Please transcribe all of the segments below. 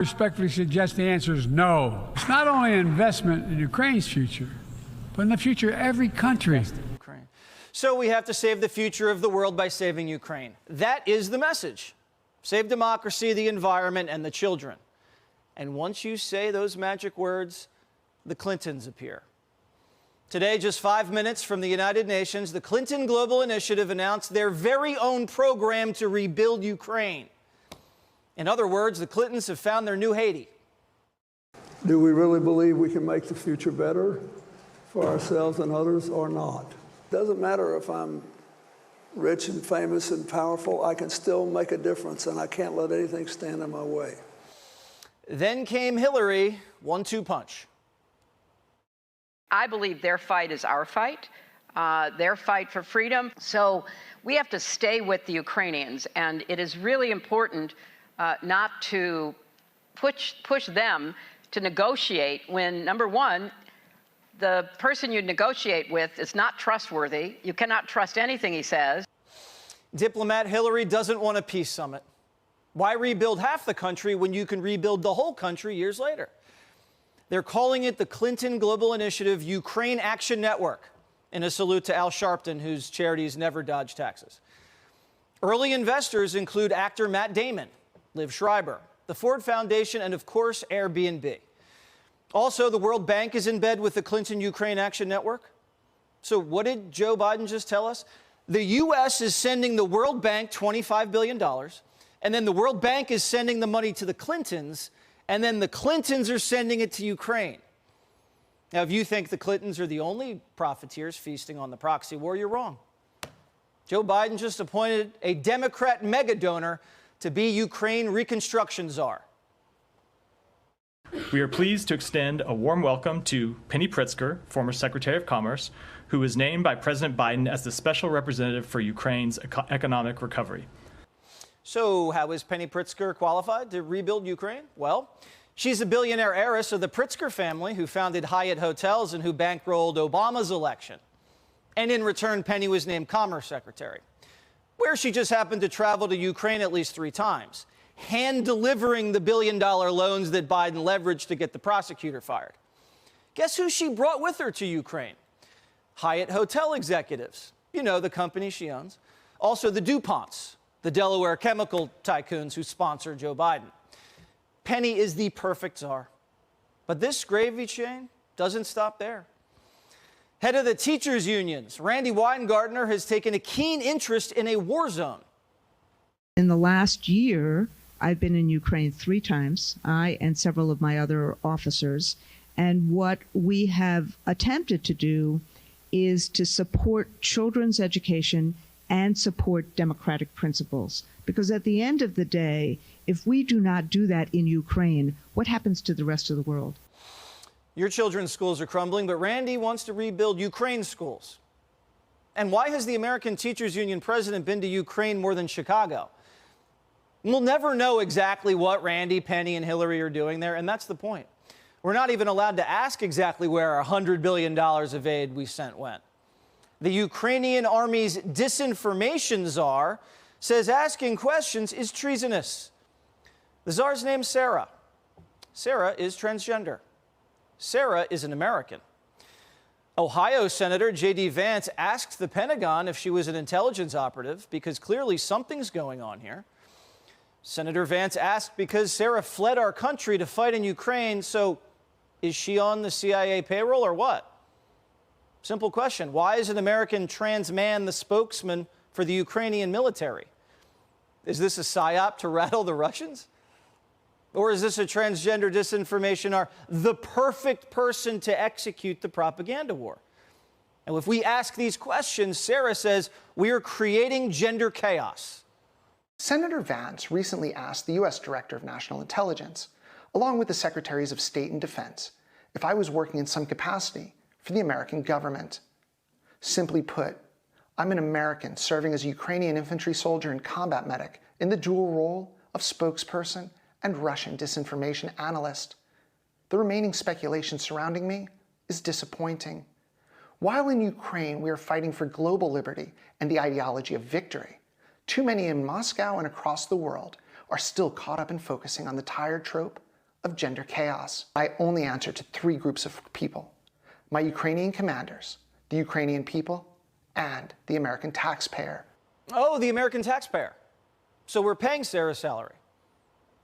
Respectfully suggest the answer is no. It's not only an investment in Ukraine's future, but in the future of every country. So we have to save the future of the world by saving Ukraine. That is the message. Save democracy, the environment, and the children. And once you say those magic words, the Clintons appear. Today, just 5 minutes from the United Nations, the Clinton Global Initiative announced their very own program to rebuild Ukraine. In other words, the Clintons have found their new Haiti. Do we really believe we can make the future better for ourselves and others or not? Doesn't matter if I'm rich and famous and powerful, I can still make a difference, and I can't let anything stand in my way. Then came Hillary, 1-2 punch. I believe their fight is our fight, their fight for freedom. So we have to stay with the Ukrainians, and it is really important not to push them to negotiate when, number one, the person you negotiate with is not trustworthy. You cannot trust anything he says. Diplomat Hillary doesn't want a peace summit. Why rebuild half the country when you can rebuild the whole country years later? They're calling it the Clinton Global Initiative Ukraine Action Network, in a salute to Al Sharpton, whose charities never dodge taxes. Early investors include actor Matt Damon, Liv Schreiber, the Ford Foundation, and of course, Airbnb. Also, the World Bank is in bed with the Clinton Ukraine Action Network. So what did Joe Biden just tell us? The U.S. is sending the World Bank $25 billion, and then the World Bank is sending the money to the Clintons, and then the Clintons are sending it to Ukraine. Now, if you think the Clintons are the only profiteers feasting on the proxy war, you're wrong. Joe Biden just appointed a Democrat mega donor to be Ukraine reconstruction czar. We are pleased to extend a warm welcome to Penny Pritzker, former Secretary of Commerce, who was named by President Biden as the special representative for Ukraine's economic recovery. So how is Penny Pritzker qualified to rebuild Ukraine? Well, she's a billionaire heiress of the Pritzker family who founded Hyatt Hotels and who bankrolled Obama's election. And in return, Penny was named Commerce Secretary, where she just happened to travel to Ukraine at least 3 times, hand-delivering the billion-dollar loans that Biden leveraged to get the prosecutor fired. Guess who she brought with her to Ukraine? Hyatt Hotel executives. You know, the company she owns. Also the DuPonts, the Delaware chemical tycoons who sponsor Joe Biden. Penny is the perfect czar. But this gravy train doesn't stop there. Head of the teachers' unions, Randy Weingartner, has taken a keen interest in a war zone. In the last year, I've been in Ukraine 3 times, I and several of my other officers. And what we have attempted to do is to support children's education and support democratic principles. Because at the end of the day, if we do not do that in Ukraine, what happens to the rest of the world? Your children's schools are crumbling, but Randy wants to rebuild Ukraine's schools. And why has the American Teachers Union president been to Ukraine more than Chicago? We'll never know exactly what Randy, Penny, and Hillary are doing there, and that's the point. We're not even allowed to ask exactly where our $100 billion of aid we sent went. The Ukrainian army's disinformation czar says asking questions is treasonous. The czar's name's Sarah. Sarah is transgender. Sarah is an American. Ohio Senator J.D. Vance asked the Pentagon if she was an intelligence operative because clearly something's going on here. Senator Vance asked because Sarah fled our country to fight in Ukraine, so is she on the CIA payroll or what? Simple question. Why is an American trans man the spokesman for the Ukrainian military? Is this a psyop to rattle the Russians? Or is this a transgender disinformation czar, the perfect person to execute the propaganda war? And if we ask these questions, Sarah says we are creating gender chaos. Senator Vance recently asked the U.S. Director of National Intelligence, along with the Secretaries of State and Defense, if I was working in some capacity for the American government. Simply put, I'm an American serving as a Ukrainian infantry soldier and combat medic in the dual role of spokesperson and Russian disinformation analyst. The remaining speculation surrounding me is disappointing. While in Ukraine we are fighting for global liberty and the ideology of victory, too many in Moscow and across the world are still caught up in focusing on the tired trope of gender chaos. I only answer to 3 groups of people: my Ukrainian commanders, the Ukrainian people, and the American taxpayer. Oh, the American taxpayer. So we're paying Sarah's salary.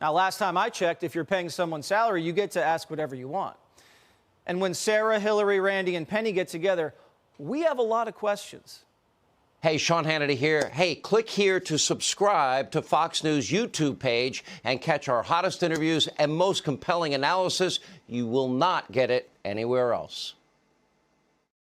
Now, last time I checked, if you're paying someone's salary, you get to ask whatever you want. And when Sarah, Hillary, Randy, and Penny get together, we have a lot of questions. Hey, Sean Hannity here. Hey, click here to subscribe to Fox News YouTube page and catch our hottest interviews and most compelling analysis. You will not get it anywhere else.